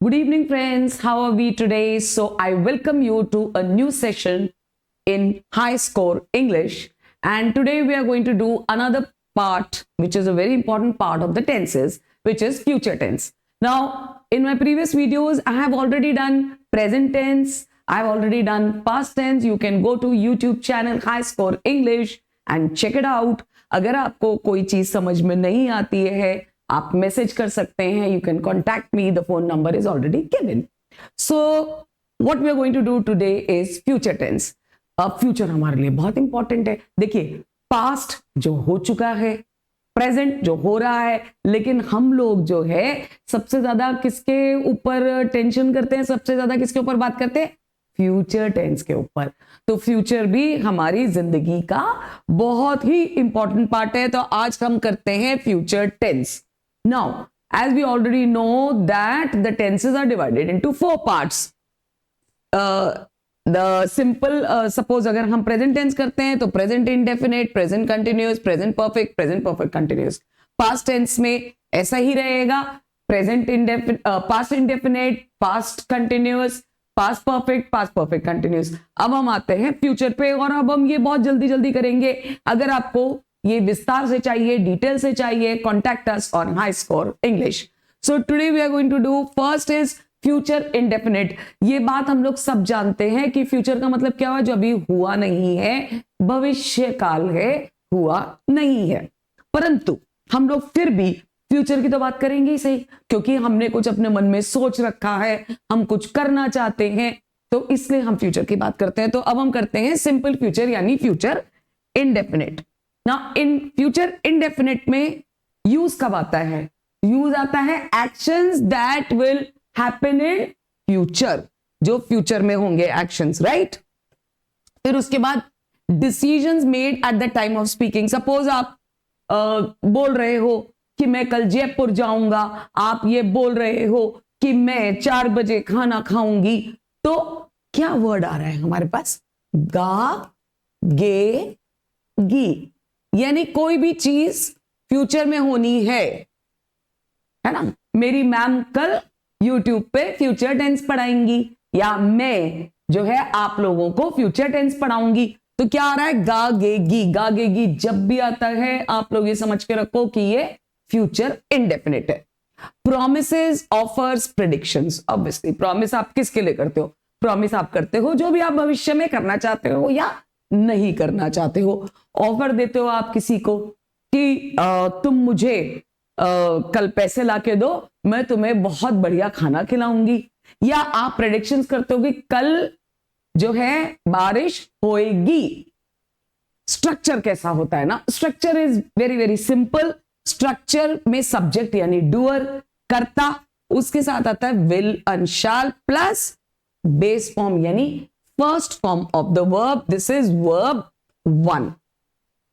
Good evening, friends. How are we today? So, I welcome you to a new session in High Score English. And today we are going to do another part, which is a very important part of the tenses, which is future tense. Now, in my previous videos, I have already done present tense. I have already done past tense. You can go to YouTube channel High Score English and check it out. अगर आपको कोई चीज समझ में नहीं आती है, आप मैसेज कर सकते हैं. You can contact me. The phone number is already given. So what we are going to do today is future tense. अब फ्यूचर हमारे लिए बहुत इंपॉर्टेंट है. देखिए, पास्ट जो हो चुका है, प्रेजेंट जो हो रहा है, लेकिन हम लोग जो है सबसे ज्यादा किसके ऊपर टेंशन करते हैं, सबसे ज्यादा किसके ऊपर बात करते हैं? फ्यूचर टेंस के ऊपर. तो फ्यूचर भी हमारी जिंदगी का बहुत ही इंपॉर्टेंट पार्ट है. तो आज हम करते हैं future tense. Now, as we already know that the tenses are divided into 4 parts. The simple, suppose अगर हम present tense करते हैं तो present indefinite, present continuous, present perfect continuous. Past tense में ऐसा ही रहेगा. Present indefinite, past indefinite, past continuous, past perfect continuous. अब हम आते हैं फ्यूचर पे और अब हम ये बहुत जल्दी जल्दी करेंगे. अगर आपको ये विस्तार से चाहिए, डिटेल से चाहिए, contact us on high score English. So today we are going to do first is future indefinite. ये बात हम लोग सब जानते हैं कि फ्यूचर का मतलब क्या हुआ? जो अभी हुआ नहीं है, भविष्य काल है, हुआ नहीं है. परंतु हम लोग फिर भी फ्यूचर की तो बात करेंगे ही सही, क्योंकि हमने कुछ अपने मन में सोच रखा है, हम कुछ करना चाहते हैं, तो इसलिए हम फ्यूचर की बात करते हैं. तो अब हम करते हैं सिंपल फ्यूचर यानी future indefinite. Now, in future indefinite में यूज कब आता है? यूज आता है actions that will happen in future, जो फ्यूचर में होंगे actions, right? फिर उसके बाद decisions made at the time of speaking. Suppose आप बोल रहे हो कि मैं कल जयपुर जाऊंगा, आप ये बोल रहे हो कि मैं 4 बजे खाना खाऊंगी, तो क्या वर्ड आ रहा है हमारे पास? गा, गे, गी. यानी कोई भी चीज फ्यूचर में होनी है ना. मेरी मैम कल यूट्यूब पे फ्यूचर टेंस पढ़ाएंगी, या मैं जो है आप लोगों को फ्यूचर टेंस पढ़ाऊंगी. तो क्या आ रहा है? गा गे गी. गा गे गी जब भी आता है, आप लोग ये समझ के रखो कि ये फ्यूचर इंडेफिनिट है. Promises, offers, predictions. Obviously promise आप किसके लिए करते हो? प्रॉमिस आप करते हो जो भी आप भविष्य में करना चाहते हो या नहीं करना चाहते हो. ऑफर देते हो आप किसी को कि तुम मुझे कल पैसे लाके दो, मैं तुम्हें बहुत बढ़िया खाना खिलाऊंगी. या आप प्रेडिक्शंस करते हो कि कल जो है बारिश होएगी. स्ट्रक्चर कैसा होता है ना? Structure is very very simple. Structure में सब्जेक्ट यानी डूअर, कर्ता, उसके साथ आता है will and shall plus base form यानी first form of the verb. This is verb 1.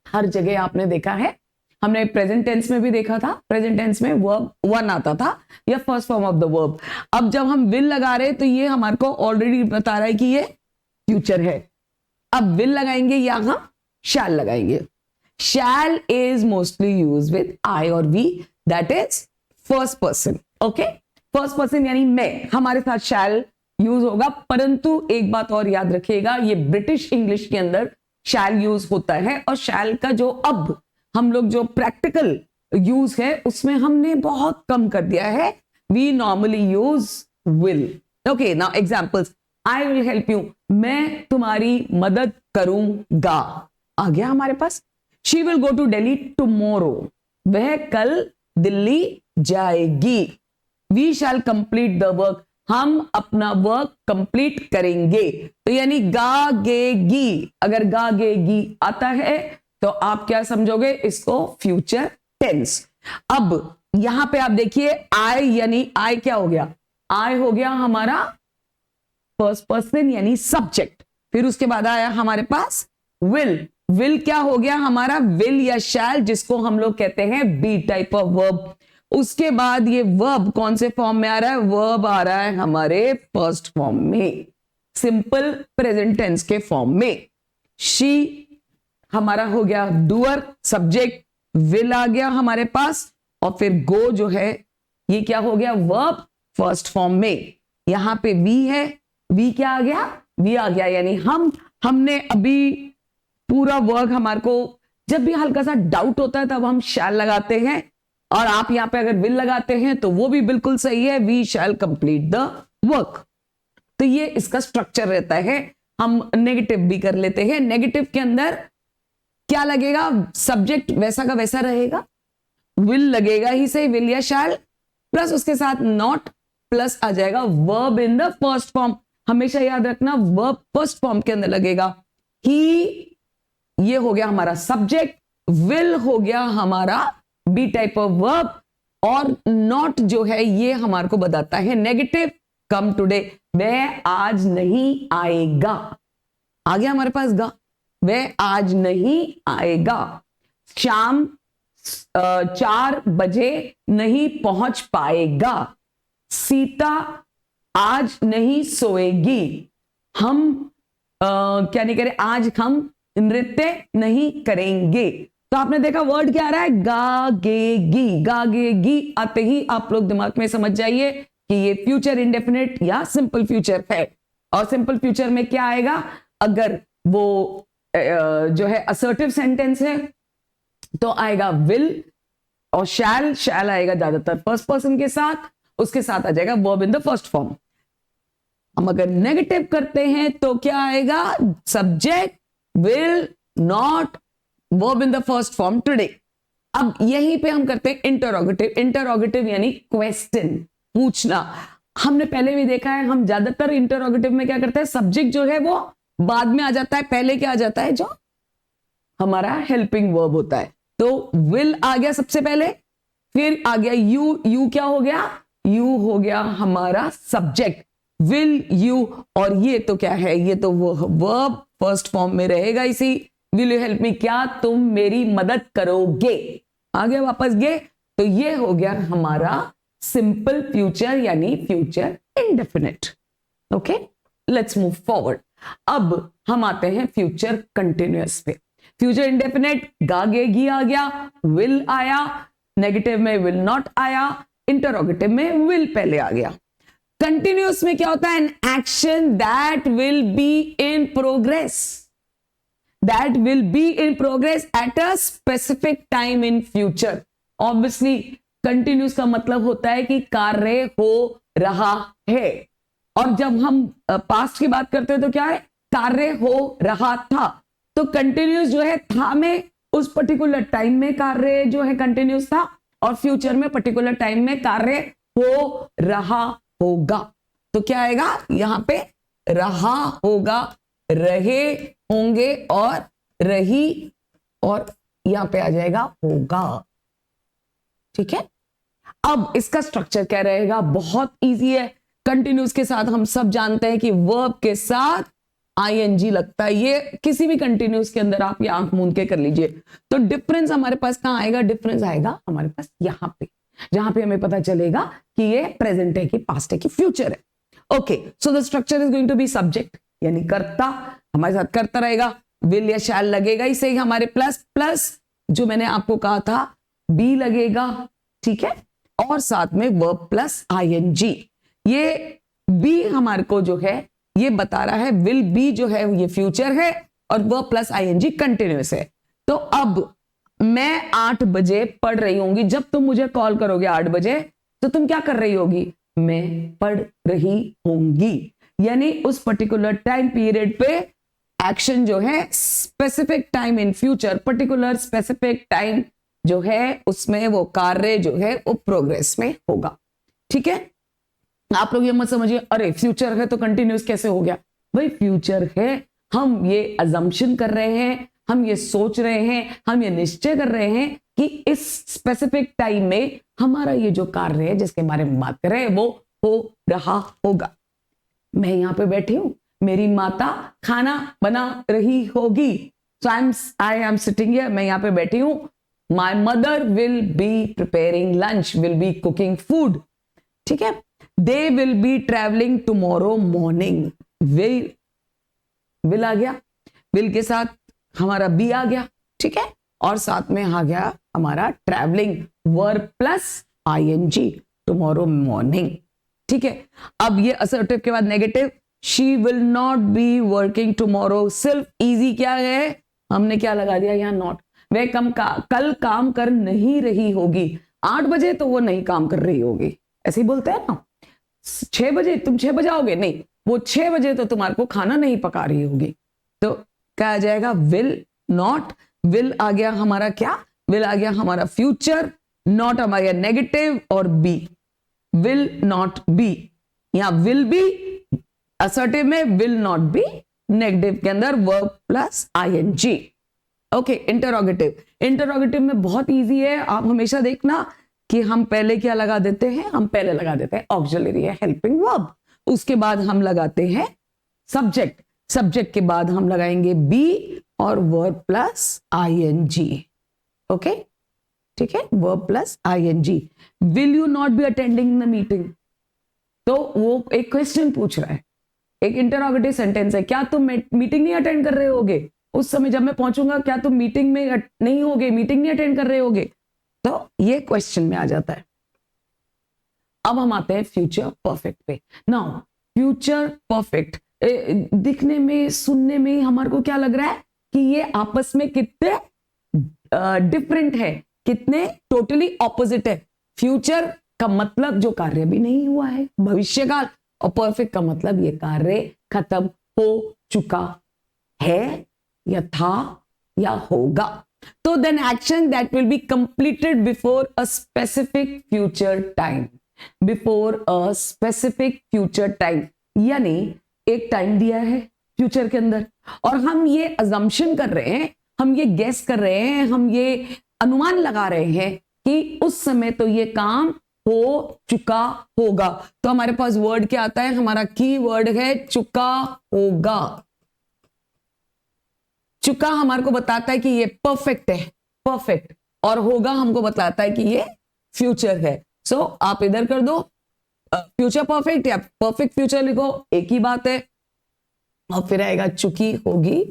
हर जगह आपने देखा है, हमने प्रेजेंट टेंस में भी देखा था, प्रेजेंट टेंस में वर्ब 1 आता था या first form of the verb. अब जब हम विल लगा रहे तो ये हमारे को ऑलरेडी बता रहा है कि ये फ्यूचर है. अब विल लगाएंगे या हम शैल लगाएंगे. Shall is mostly used with I और we, that is first person. Okay, first person यानी मैं, हमारे साथ शैल यूज होगा. परंतु एक बात और याद रखिएगा, ये ब्रिटिश इंग्लिश के अंदर शैल यूज होता है, और शैल का जो अब हम लोग जो प्रैक्टिकल यूज है उसमें हमने बहुत कम कर दिया है. We normally use will. Okay, now examples. I will help you, मैं तुम्हारी मदद करूंगा, आ गया हमारे पास. She will go to Delhi tomorrow, वह कल दिल्ली जाएगी. We shall complete the work, हम अपना वर्क कंप्लीट करेंगे. तो यानी गा गे गी. अगर गा गे गी आता है तो आप क्या समझोगे? इसको फ्यूचर टेंस. अब यहां पे आप देखिए, आई यानी आई क्या हो गया? आई हो गया हमारा फर्स्ट पर्सन यानी सब्जेक्ट. फिर उसके बाद आया हमारे पास विल. विल क्या हो गया हमारा? विल या शैल, जिसको हम लोग कहते हैं बी टाइप ऑफ वर्ब. उसके बाद ये वर्ब कौन से फॉर्म में आ रहा है? वर्ब आ रहा है हमारे फर्स्ट फॉर्म में, सिंपल प्रेजेंट टेंस के फॉर्म में. शी हमारा हो गया डूअर, सब्जेक्ट, विल आ गया हमारे पास, और फिर गो जो है ये क्या हो गया? वर्ब फर्स्ट फॉर्म में। यहां पे वी है, वी क्या आ गया, वी आ गया, यानी हमने अभी पूरा वर्क, हमारे को जब भी हल्का सा डाउट होता है तब हम शैल लगाते हैं, और आप यहां पे अगर विल लगाते हैं तो वो भी बिल्कुल सही है, we shall complete the work. तो ये इसका स्ट्रक्चर रहता है। हम नेगेटिव भी कर लेते हैं। नेगेटिव के अंदर क्या लगेगा, सब्जेक्ट वैसा का वैसा रहेगा, विल लगेगा ही सही, विल या शैल, प्लस उसके साथ नॉट, प्लस आ जाएगा verb in the first form. हमेशा याद रखना वर्ब फर्स्ट फॉर्म के अंदर लगेगा। ही, ये हो गया हमारा सब्जेक्ट, विल हो गया हमारा बी टाइप ऑफ वर्ब, और नॉट जो है ये हमारे को बताता है नेगेटिव, कम टुडे, वह आज नहीं आएगा। आ गया हमारे पास गा, वह आज नहीं आएगा। शाम 4 बजे नहीं पहुंच पाएगा। सीता आज नहीं सोएगी। हम क्या नहीं करें, आज हम नृत्य नहीं करेंगे। तो आपने देखा वर्ड क्या आ रहा है, गागेगी। गागेगी आते ही आप लोग दिमाग में समझ जाइए कि ये फ्यूचर इंडेफिनिट या सिंपल फ्यूचर है। और सिंपल फ्यूचर में क्या आएगा, अगर वो जो है असर्टिव सेंटेंस है तो आएगा विल और शैल। शैल आएगा ज्यादातर फर्स्ट पर्सन के साथ, उसके साथ आ जाएगा verb in the first form. हम अगर नेगेटिव करते हैं तो क्या आएगा, subject, will, not, verb in the first form today. अब यहीं पे हम करते हैं इंटरोगेटिव। इंटरोगेटिव यानी क्वेश्चन, पूछना। हमने पहले भी देखा है, हम ज्यादातर इंटरोगेटिव में क्या करते हैं, सब्जेक्ट जो है वो बाद में आ जाता है, पहले क्या आ जाता है, जो हमारा हेल्पिंग वर्ब होता है। तो विल आ गया सबसे पहले, फिर आ गया यू। यू क्या हो गया, यू हो गया हमारा सब्जेक्ट, विल यू, और ये तो क्या है, ये तो वो वर्ब फर्स्ट फॉर्म में रहेगा इसी, विल यू हेल्प मी, क्या तुम मेरी मदद करोगे। आगे वापस गए तो ये हो गया हमारा सिंपल फ्यूचर यानी future indefinite. Okay, let's move forward. अब हम आते हैं फ्यूचर कंटिन्यूअस पे। फ्यूचर इंडेफिनिट, गागेगी आ गया, विल आया, नेगेटिव में विल नॉट आया, इंटरोगेटिव में विल पहले आ गया। कंटिन्यूअस में क्या होता है, an action that will be in progress, that will be in progress at a specific time in future. Obviously continuous का मतलब होता है कि कार्य हो रहा है, और जब हम पास्ट की बात करते हैं तो क्या है, कार्य हो रहा था। तो कंटिन्यूअस जो है था में उस पर्टिकुलर टाइम में कार्य जो है कंटिन्यूअस था, और फ्यूचर में पर्टिकुलर टाइम में कार्य हो रहा होगा। तो क्या आएगा यहां पे, रहा होगा, रहे होंगे और रही, और यहां पे आ जाएगा होगा। ठीक है, अब इसका स्ट्रक्चर क्या रहेगा, बहुत इजी है। कंटिन्यूअस के साथ हम सब जानते हैं कि वर्ब के साथ आईएनजी लगता है। ये किसी भी कंटिन्यूअस के अंदर आप ये आंख मूंद के कर लीजिए। तो डिफरेंस हमारे पास कहां आएगा, डिफरेंस आएगा हमारे पास यहां पे, जहां पे हमें पता चलेगा कि ये प्रेजेंट है कि पास्ट है कि फ्यूचर है। Okay, so the structure is going to be subject यानी कर्ता, हमारे साथ करता रहेगा, विल या शैल लगेगा ही सही हमारे, प्लस प्लस जो मैंने आपको कहा था बी लगेगा, ठीक है, और साथ में वर्ब प्लस आईएनजी। ये बी हमारे को जो है ये बता रहा है, विल बी जो है ये फ्यूचर है और वर्ब प्लस आईएनजी कंटिन्यूअस है। तो अब मैं 8 बजे पढ़ रही होंगी, जब तुम मुझे कॉल करोगे 8 बजे तो तुम क्या कर रही होगी, मैं पढ़ रही होंगी। यानी उस पर्टिकुलर टाइम पीरियड पे एक्शन जो है specific time in future, particular specific time जो है उसमें वो कार्य जो है वो प्रोग्रेस में होगा। ठीक है, आप लोग ये मत समझिए अरे फ्यूचर है तो कंटिन्यूअस कैसे हो गया। भाई फ्यूचर है, हम ये अजम्पशन कर रहे हैं, हम ये सोच रहे हैं, हम ये निश्चय कर रहे हैं कि इस स्पेसिफिक टाइम में हमारा ये जो कार्य है जिसके बारे में बात कर रहे हैं वो हो रहा होगा। मैं यहां पे बैठी हूं, मेरी माता खाना बना रही होगी, so I am sitting here, मैं यहां पे बैठी हूं। My mother will be preparing lunch, will be cooking food. ठीक है, they will be travelling tomorrow morning, will आ गया, विल के साथ हमारा बी आ गया, ठीक है, और साथ में आ गया हमारा travelling, verb plus ING, tomorrow morning. ठीक है, अब ये असर्टिव के बाद negative, she will not be working tomorrow, सिर्फ इजी क्या है, हमने क्या लगा दिया यहाँ नॉट, वह कल काम कर नहीं रही होगी, 8 बजे तो वो नहीं काम कर रही होगी, ऐसे ही बोलते हैं ना, 6 बजे तुम 6 बजे आओगे, नहीं वो 6 बजे तो तुम्हारे को खाना नहीं पका रही होगी, तो क्या आ जाएगा, विल नॉट, विल आ गया हमारा क्या, विल आ गया हमारा फ्यूचर, नॉट हमारा नेगेटिव, और बी विल नॉट बी, यहां विल बी असर्टिव में, विल नॉट बी नेगेटिव के अंदर verb plus ING. Okay, interrogative, interrogative में बहुत इजी है, आप हमेशा देखना कि हम पहले क्या लगा देते हैं, हम पहले लगा देते हैं ऑक्सिलरी है हेल्पिंग वर्ब, उसके बाद हम लगाते हैं सब्जेक्ट, सब्जेक्ट के बाद हम लगाएंगे बी और वर्ब प्लस आईएनजी। ओके, ठीक है, verb plus ING. Will you not be attending the meeting, तो वो एक क्वेश्चन पूछ रहा है, एक इंटरोगेटिव सेंटेंस है, क्या तुम मीटिंग नहीं अटेंड कर रहे होगे, उस समय जब मैं पहुंचूंगा क्या तुम मीटिंग में नहीं होगे, मीटिंग नहीं अटेंड कर रहे होगे, तो ये क्वेश्चन में आ जाता है। अब हम आते हैं फ्यूचर परफेक्ट पे। नाउ फ्यूचर परफेक्ट दिखने में सुनने में हमारे को क्या लग रहा है कि ये आपस में कितने डिफरेंट है, कितने टोटली ऑपोजिट है। फ्यूचर का मतलब जो कार्य भी नहीं हुआ है, भविष्यकाल, और परफेक्ट का मतलब ये कार्य खत्म हो चुका है या था या होगा। तो then action that will be completed before a specific future time, before a specific future time, यानी एक टाइम दिया है फ्यूचर के अंदर और हम ये अजम्पशन कर रहे हैं, हम ये गेस कर रहे हैं, हम ये अनुमान लगा रहे हैं कि उस समय तो ये काम हो चुका होगा। तो हमारे पास वर्ड क्या आता है, हमारा की वर्ड है चुका होगा। चुका हमारे को बताता है कि ये परफेक्ट है, परफेक्ट, और होगा हमको बताता है कि ये फ्यूचर है। सो आप इधर कर दो फ्यूचर परफेक्ट या परफेक्ट फ्यूचर लिखो, एक ही बात है। और फिर आएगा चुकी होगी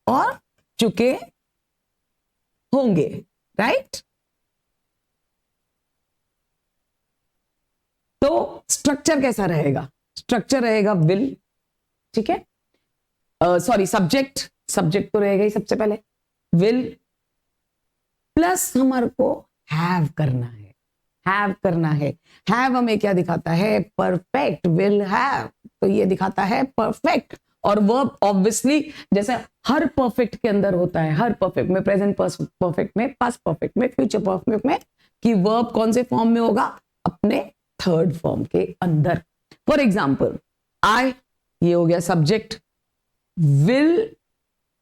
और चुके होंगे, राइट। तो स्ट्रक्चर कैसा रहेगा, स्ट्रक्चर रहेगा विल, ठीक है, सॉरी सब्जेक्ट, सब्जेक्ट तो रहेगा ही सबसे पहले, विल प्लस हमारे को हैव करना है, हैव करना है। हैव हमें क्या दिखाता है, परफेक्ट, विल हैव, तो ये दिखाता है परफेक्ट। और वर्ब ऑब्वियसली जैसे हर परफेक्ट के अंदर होता है, हर परफेक्ट में, प्रेजेंट परफेक्ट में, पास्ट परफेक्ट में, फ्यूचर परफेक्ट में, कि वर्ब कौन से फॉर्म में होगा, अपने थर्ड फॉर्म के अंदर। फॉर एग्जाम्पल आई, ये हो गया सब्जेक्ट, विल,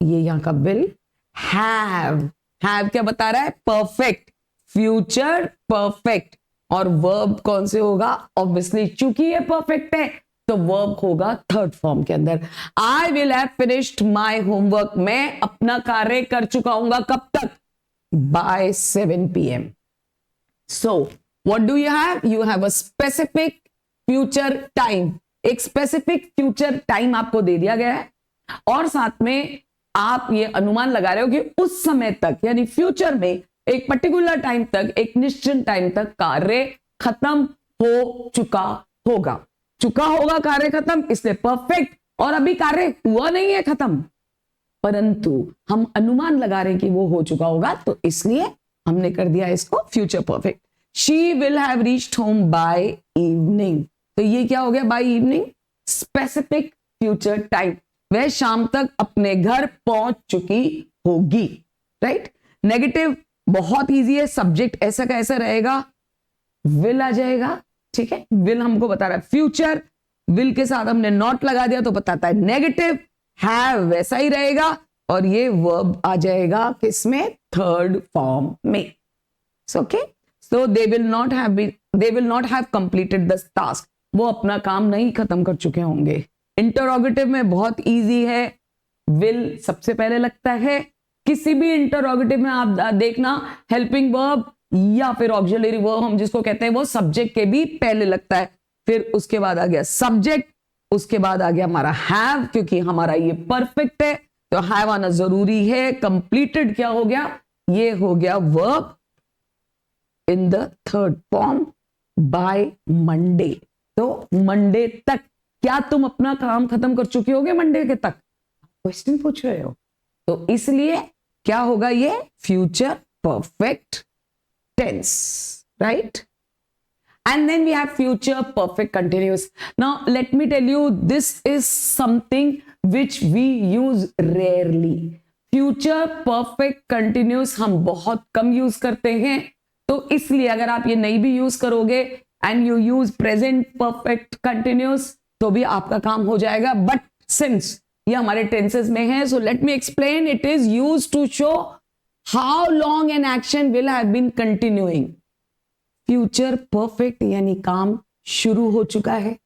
ये यहां का विल, हैव क्या बता रहा है, परफेक्ट, फ्यूचर परफेक्ट, और वर्ब कौन से होगा, ऑब्वियसली चूंकि ये परफेक्ट है तो वर्ब होगा थर्ड फॉर्म के अंदर। I will have finished my homework, मैं अपना कार्य कर चुका हूंगा कब तक, by 7 PM। So what do you have, you have a specific future time, एक स्पेसिफिक फ्यूचर टाइम आपको दे दिया गया है और साथ में आप ये अनुमान लगा रहे हो कि उस समय तक, यानी फ्यूचर में एक पर्टिकुलर टाइम तक, एक निश्चित टाइम तक कार्य खत्म हो चुका होगा। चुका होगा कार्य खत्म, इसलिए परफेक्ट, और अभी कार्य हुआ नहीं है खत्म, परंतु हम अनुमान लगा रहे हैं कि वो हो चुका होगा, तो इसलिए हमने कर दिया इसको future perfect. She will have reached home by evening, तो ये क्या हो गया, by evening, specific future time, वह शाम तक अपने घर पहुंच चुकी होगी, राइट। नेगेटिव बहुत इजी है, सब्जेक्ट ऐसा का ऐसा रहेगा, विल आ जाएगा, ठीक है, विल हमको बता रहा है फ्यूचर, विल के साथ हमने नॉट लगा दिया तो बताता है नेगेटिव, हैव वैसा ही रहेगा, और ये वर्ब आ जाएगा किसमें, थर्ड फॉर्म में। Okay, so they will not have completed the task, वो अपना काम नहीं खत्म कर चुके होंगे। इंटरोगेटिव में बहुत इजी है, विल सबसे पहले लगता है, किसी भी इंटरोगेटिव में आप देखना हेल्पिंग वर्ब या फिर ऑक्सिलरी वर्ब हम जिसको कहते हैं वो सब्जेक्ट के भी पहले लगता है, फिर उसके बाद आ गया सब्जेक्ट, उसके बाद आ गया हमारा हैव, क्योंकि हमारा ये परफेक्ट है तो हैव आना जरूरी है। कंप्लीटेड क्या हो गया, ये हो गया verb in the third form by Monday, तो मंडे तक क्या तुम अपना काम खत्म कर चुके होगे मंडे के तक? क्वेश्चन पूछ रहे हो। तो इसलिए क्या होगा ये? Future perfect tense, right? And then we have future perfect continuous. Now let me tell you, this is something which we use rarely. Future perfect continuous हम बहुत कम यूज करते हैं, तो इसलिए अगर आप ये नहीं भी यूज करोगे and you use present perfect continuous तो भी आपका काम हो जाएगा. But since ये हमारे tenses में है, so let me explain. It is used to show how long an action will have been continuing. Future perfect यानी काम शुरू हो चुका है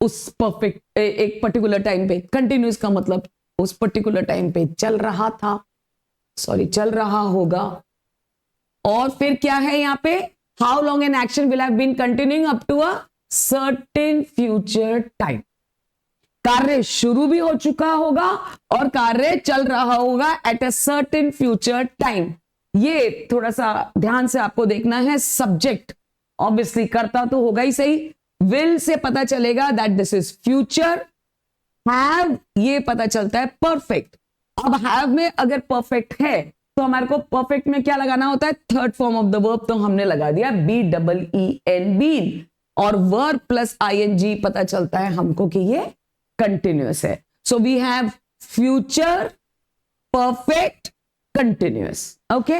उस परफेक्ट एक पर्टिकुलर टाइम पे. कंटिन्यूस का मतलब उस पर्टिकुलर टाइम पे चल रहा था, सॉरी चल रहा होगा. और फिर क्या है यहाँ पे? How long an action will have been continuing up to a certain future time. कार्य शुरू भी हो चुका होगा और कार्य चल रहा होगा at a certain future time. ये थोड़ा सा ध्यान से आपको देखना है. सब्जेक्ट ऑब्वियसली करता तो होगा ही सही. विल से पता चलेगा that this is future. Have ये पता चलता है परफेक्ट. अब हैव में अगर परफेक्ट है तो हमारे को परफेक्ट में क्या लगाना होता है? Third form of the verb. तो हमने लगा दिया BEEN, बीन. और वर्ब प्लस ING पता चलता है हमको कि ये कंटिन्यूअस है. So we have future perfect continuous. Okay,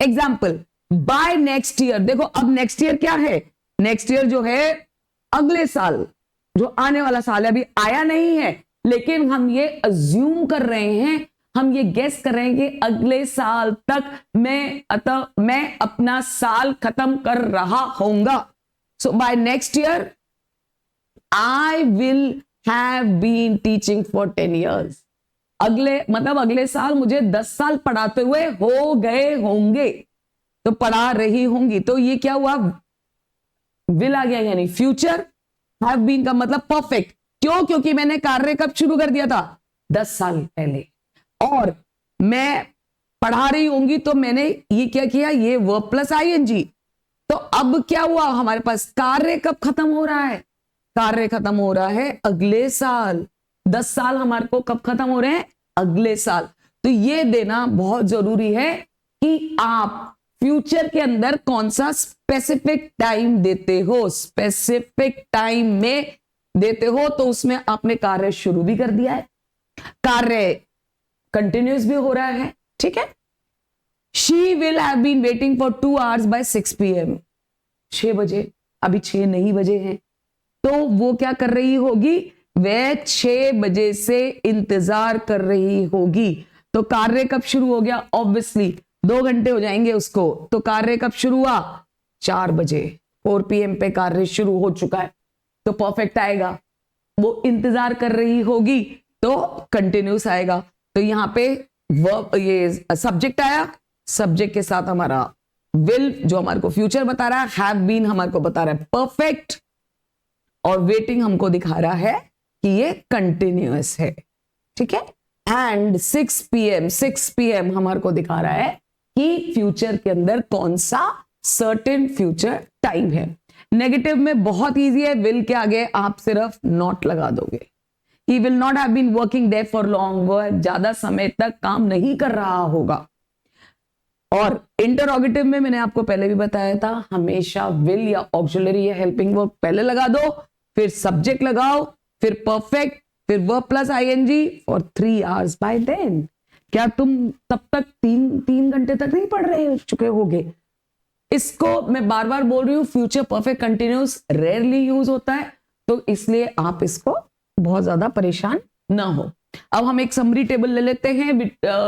example by next year. देखो अब नेक्स्ट ईयर क्या है? नेक्स्ट ईयर जो है अगले साल, जो आने वाला साल है, अभी आया नहीं है, लेकिन हम ये अज्यूम कर रहे हैं, हम ये गेस कर रहे हैं कि अगले साल तक मैं अपना साल खत्म कर रहा होऊंगा. So by next year I will have been teaching for 10 years. अगले मतलब अगले साल मुझे 10 साल पढ़ाते हुए हो गए होंगे, तो पढ़ा रही होंगी. तो ये क्या हुआ? विल आ गया, यानी फ्यूचर. हैव बीन का मतलब परफेक्ट. क्यों? क्योंकि मैंने कार्य कब शुरू कर दिया था? 10 साल पहले. और मैं पढ़ा रही होंगी तो मैंने ये क्या किया? ये वर्ब प्लस ING. तो अब क्या हुआ हमारे पास? कार्य कब खत्म हो रहा है? कार्य खत्म हो रहा है अगले साल. 10 साल हमारे को कब खत्म हो रहे हैं? अगले साल. तो ये देना बहुत जरूरी है कि आप फ्यूचर के अंदर कौन सा स्पेसिफिक टाइम देते हो. स्पेसिफिक टाइम में देते हो तो उसमें आपने कार्य शुरू भी कर दिया है, कार्य कंटिन्यूस भी हो रहा है. ठीक है. She will have been waiting for 2 hours by 6 PM. 6 बजे, अभी 6 नहीं बजे हैं, तो वो क्या कर रही होगी? वह 6 बजे से इंतजार कर रही होगी. तो कार्य कब शुरू हो गया? ऑब्वियसली 2 घंटे हो जाएंगे उसको. तो कार्य कब शुरू हुआ? 4 बजे, 4 PM पे कार्य शुरू हो चुका है, तो परफेक्ट आएगा. वो इंतजार कर रही होगी तो कंटिन्यूस आएगा. तो यहां पे वर्ब, ये सब्जेक्ट आया, सब्जेक्ट के साथ हमारा विल जो हमारे को फ्यूचर बता रहा है, हैव बीन हमारे को बता रहा है परफेक्ट, और वेटिंग हमको दिखा रहा है कि ये कंटिन्यूअस है. ठीक है. एंड 6 PM हमारे को दिखा रहा है कि फ्यूचर के अंदर कौन सा सर्टेन फ्यूचर टाइम है. नेगेटिव में बहुत इजी है. विल के आगे आप सिर्फ नॉट लगा दोगे. He will not have been working there for long. वह ज्यादा समय तक काम नहीं कर रहा होगा. और इंटरोगेटिव में मैंने आपको पहले भी बताया था, हमेशा विल या ऑक्सिलरी या हेल्पिंग वर्ब पहले लगा दो, फिर सब्जेक्ट लगाओ, फिर परफेक्ट, फिर verb plus ING for 3 hours by then. क्या तुम तब तक 3 घंटे तक नहीं पढ़ रहे चुके होगे? इसको मैं बार बार बोल रही हूँ, future perfect continuous rarely use होता है, तो इसलिए आप इसको बहुत ज्यादा परेशान ना हो. अब हम एक समरी टेबल ले लेते हैं.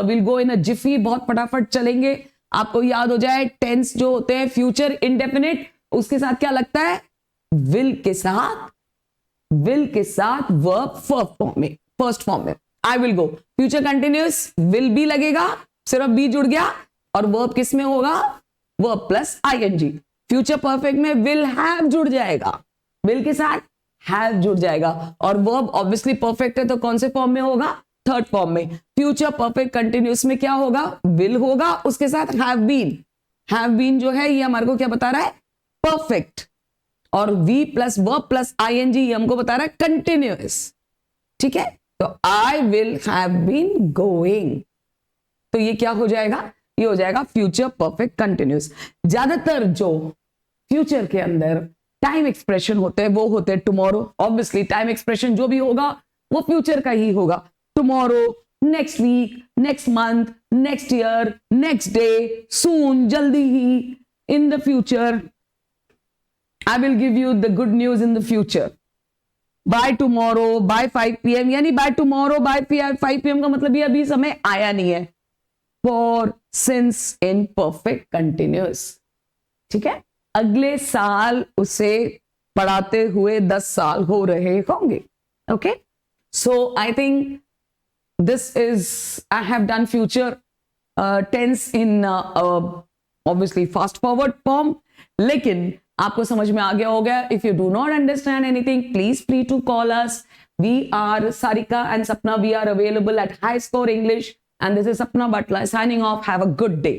विल गो इन अ जिफी. बहुत फटाफट चलेंगे, आपको याद हो जाए. टेंस जो होते हैं फ्यूचर इंडेफिनिट, उसके साथ क्या लगता है? विल के साथ वर्ब फर्स्ट फॉर्म में. I will go. Future continuous, will भी लगेगा, सिर्फ बी जुड़ गया, और वर्ब किस में होगा? Verb plus ING. Future perfect में विल हैव जुड़ जाएगा, विल के साथ हैव जुड़ जाएगा, और वर्ब ऑब्वियसली परफेक्ट है तो कौन से फॉर्म में होगा? थर्ड फॉर्म में. फ्यूचर परफेक्ट कंटिन्यूस में क्या होगा? विल होगा, उसके साथ हैव बीन. हैव बीन जो है ये हमारे को क्या बता रहा है? परफेक्ट. और V plus verb plus ing ये हमको बता रहा है कंटिन्यूअस, ठीक है। तो I will have been going, तो ये क्या हो जाएगा, ये हो जाएगा फ्यूचर परफेक्ट कंटिन्यूअस। ज्यादातर जो फ्यूचर के अंदर टाइम एक्सप्रेशन होते हैं वो होते हैं टुमारो। ऑब्वियसली टाइम एक्सप्रेशन जो भी होगा वो फ्यूचर का ही होगा। Tomorrow, next week, next month, next year, next day, soon, जल्दी ही, in the future, I will give you the good news in the future, by tomorrow, by 5 PM, यानी बाय टुमारो, बाय 5 PM का मतलब ये अभी समय आया नहीं है। For, since, in perfect continuous, ठीक है। अगले साल उसे पढ़ाते हुए 10 साल हो रहे होंगे। Okay, so I think this is, I have done future tense in obviously fast forward form, लेकिन आपको समझ में आ गया होगा। If you do not understand anything, please free to call us. We are Sarika and Sapna. We are available at High Score English, and this is Sapna Butler signing off. Have a good day.